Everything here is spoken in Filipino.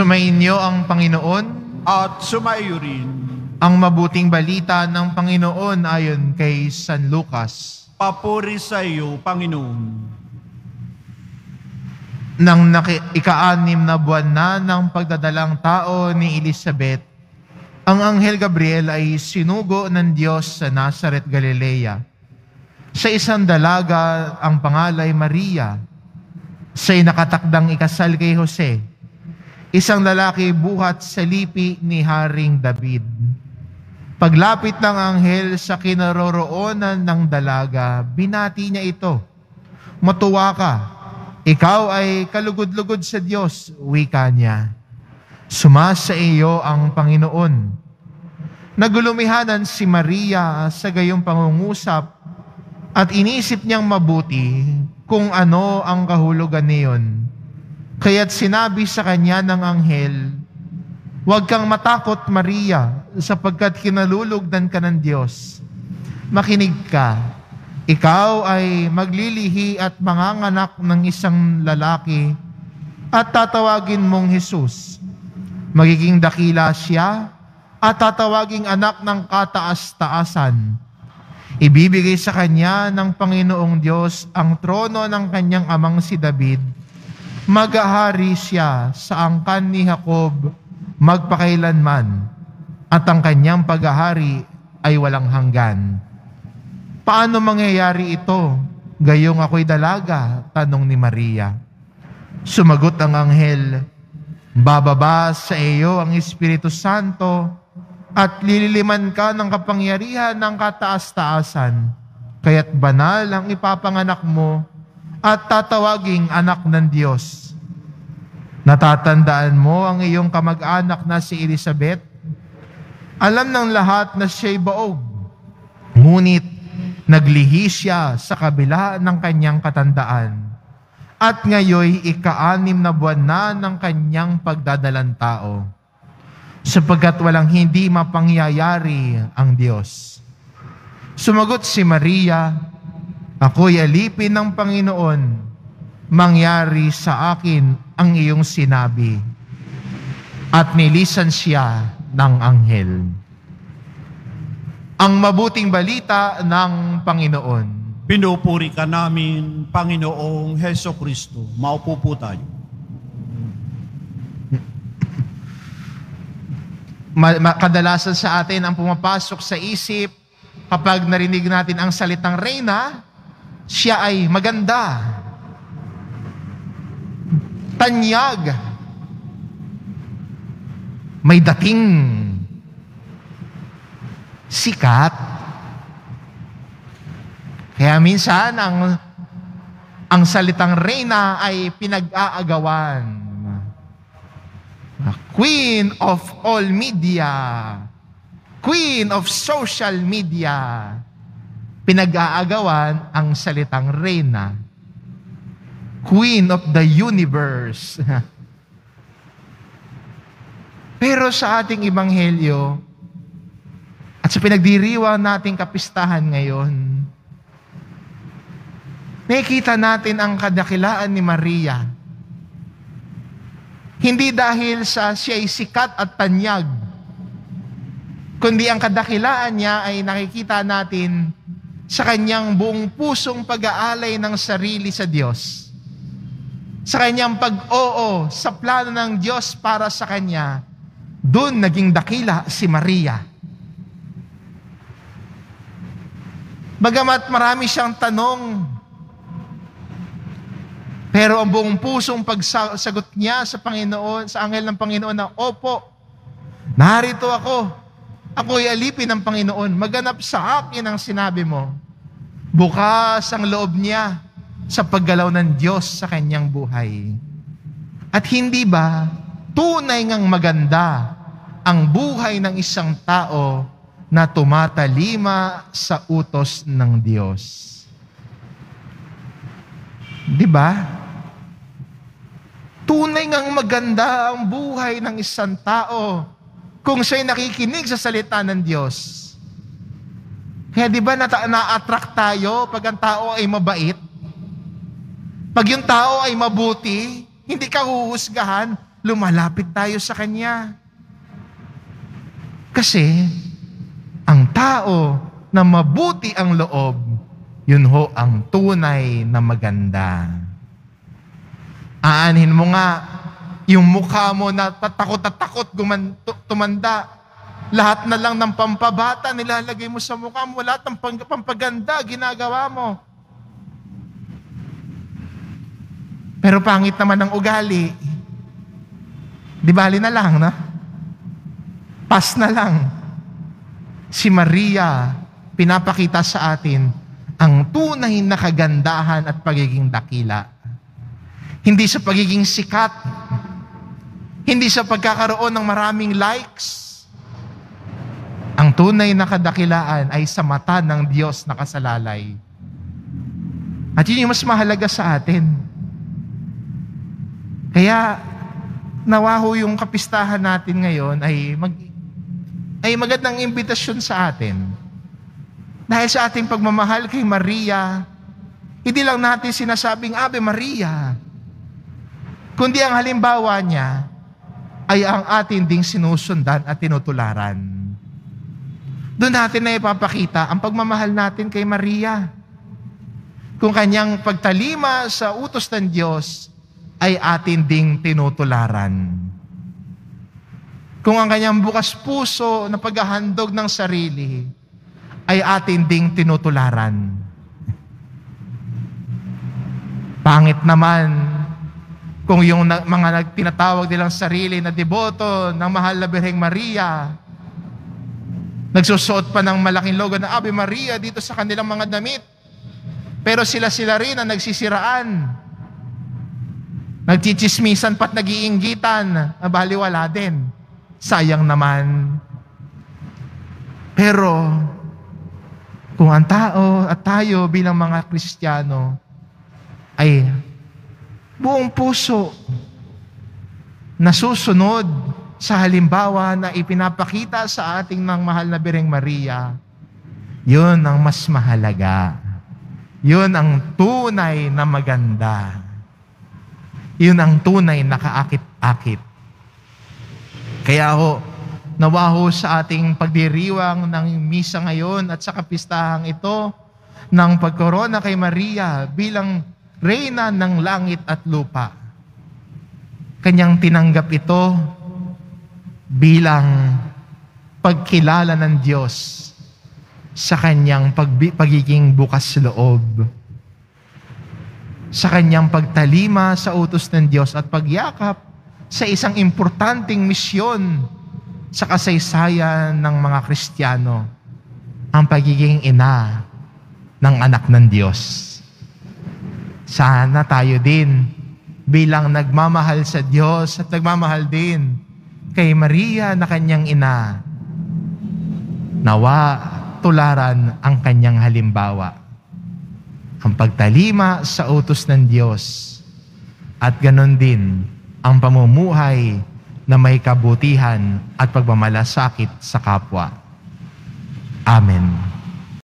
Sumainyo ang Panginoon. At sumaiyo rin. Ang mabuting balita ng Panginoon ayon kay San Lucas. Papuri sa iyo, Panginoon. Nang ika-6 na buwan na ng pagdadalang tao ni Elizabeth, ang Anghel Gabriel ay sinugo ng Diyos sa Nazaret, Galilea. Sa isang dalaga ang pangalay Maria. Siya'y nakatakdang ikasal kay Jose, isang lalaki buhat sa lipi ni Haring David. Paglapit ng anghel sa kinaroroonan ng dalaga, binati niya ito. Matuwa ka, ikaw ay kalugod-lugod sa Diyos, wika niya. Sumasa iyo ang Panginoon. Nagulumihanan si Maria sa gayong pangungusap at inisip niyang mabuti kung ano ang kahulugan niyon. Kaya't sinabi sa kanya ng anghel, "Huwag kang matakot, Maria, sapagkat kinalulugdan ka ng Diyos. Makinig ka, ikaw ay maglilihi at manganganak ng isang lalaki at tatawagin mong Jesus. Magiging dakila siya at tatawaging anak ng kataas-taasan. Ibibigay sa kanya ng Panginoong Diyos ang trono ng kanyang amang si David. Mag-ahari siya sa angkan ni Jacob magpakailanman, at ang kanyang pag-ahari ay walang hanggan." "Paano mangyayari ito? Gayong ako'y dalaga," tanong ni Maria. Sumagot ang anghel, "Bababa sa iyo ang Espiritu Santo at lililiman ka ng kapangyarihan ng kataas-taasan. Kaya't banal ang ipapanganak mo at tatawaging anak ng Diyos. Natatandaan mo ang iyong kamag-anak na si Elizabeth? Alam ng lahat na siya'y baog. Ngunit naglihi siya sa kabila ng kanyang katandaan. At ngayoy ika-6 na buwan na ng kanyang pagdadalang tao. Sapagkat walang hindi mapangyayari ang Diyos." Sumagot si Maria, "Ako'y alipin ng Panginoon. Mangyari sa akin ang iyong sinabi." At nilisan siya ng anghel. Ang mabuting balita ng Panginoon. Pinupuri ka namin, Panginoong Heso Kristo. Maupo po tayo. Kadalasan sa atin ang pumapasok sa isip kapag narinig natin ang salitang reyna, siya ay maganda, tanyag, may dating, sikat. Kaya minsan ang salitang reyna ay pinag-aagawan. Queen of all media, Queen of social media. Pinag-aagawan ang salitang reyna. Queen of the universe. Pero sa ating ebanghelyo at sa pinagdiriwang nating kapistahan ngayon, nakikita natin ang kadakilaan ni Maria. Hindi dahil sa siya'y sikat at tanyag, kundi ang kadakilaan niya ay nakikita natin sa kanyang buong pusong pag-aalay ng sarili sa Diyos. Sa kanyang pag-oo sa plano ng Diyos para sa kanya, doon naging dakila si Maria. Bagamat marami siyang tanong, pero ang buong pusong pagsagot niya sa Panginoon, sa anghel ng Panginoon na, "Opo, narito ako. Ako'y alipin ng Panginoon. Maganap sa akin ang sinabi mo." Bukas ang loob niya sa paggalaw ng Diyos sa kanyang buhay. At hindi ba tunay ngang maganda ang buhay ng isang tao na tumatalima sa utos ng Diyos? Di ba? Tunay ngang maganda ang buhay ng isang tao kung siya'y nakikinig sa salita ng Diyos. Kaya di ba na-attract tayo pag ang tao ay mabait? Pag yung tao ay mabuti, hindi ka huhusgahan, lumalapit tayo sa Kanya. Kasi, ang tao na mabuti ang loob, yun ho ang tunay na maganda. Aanhin mo nga, yung mukha mo na takot tumanda, lahat na lang ng pampabata nilalagay mo sa mukha mo, lahat ng pampaganda ginagawa mo. Pero pangit naman ang ugali. Di bali na lang, no? Pas na lang. Si Maria, pinapakita sa atin ang tunay na kagandahan at pagiging dakila. Hindi sa pagiging sikat, hindi sa pagkakaroon ng maraming likes. Ang tunay na kadakilaan ay sa mata ng Diyos na kasalalay. At yun yung mas mahalaga sa atin. Kaya, nawaho yung kapistahan natin ngayon ay magandang imbitasyon sa atin. Dahil sa ating pagmamahal kay Maria, hindi lang natin sinasabing Ave Maria, kundi ang halimbawa niya ay ang atin ding sinusundan at tinutularan. Doon natin na ipapakita ang pagmamahal natin kay Maria. Kung kanyang pagtalima sa utos ng Diyos ay atin ding tinutularan. Kung ang kanyang bukas puso na paghahandog ng sarili ay atin ding tinutularan. Pangit naman kung yung mga tinatawag nilang sarili na deboto ng mahal na Birheng Maria, nagsusuot pa ng malaking logo na Ave Maria dito sa kanilang mga damit, pero sila rin ang nagsisiraan, nagchichismisan pa't nag-iinggitan, baliwala din. Sayang naman. Pero, kung ang tao at tayo bilang mga Kristiyano ay buong puso nasusunod sa halimbawa na ipinapakita sa ating ng mahal na Birheng Maria, yun ang mas mahalaga. Yun ang tunay na maganda. Yun ang tunay na kaakit-akit. Kaya nawa sa ating pagdiriwang ng misa ngayon at sa kapistahang ito ng pagkorona kay Maria bilang Reyna ng langit at lupa. Kanyang tinanggap ito bilang pagkilala ng Diyos sa kanyang pagiging bukas loob, sa kanyang pagtalima sa utos ng Diyos at pagyakap sa isang importanteng misyon sa kasaysayan ng mga Kristiyano, ang pagiging ina ng anak ng Diyos. Sana tayo din bilang nagmamahal sa Diyos at nagmamahal din kay Maria na kanyang ina, nawa tularan ang kanyang halimbawa, ang pagtalima sa utos ng Diyos, at ganon din ang pamumuhay na may kabutihan at pagmamalasakit sa kapwa. Amen.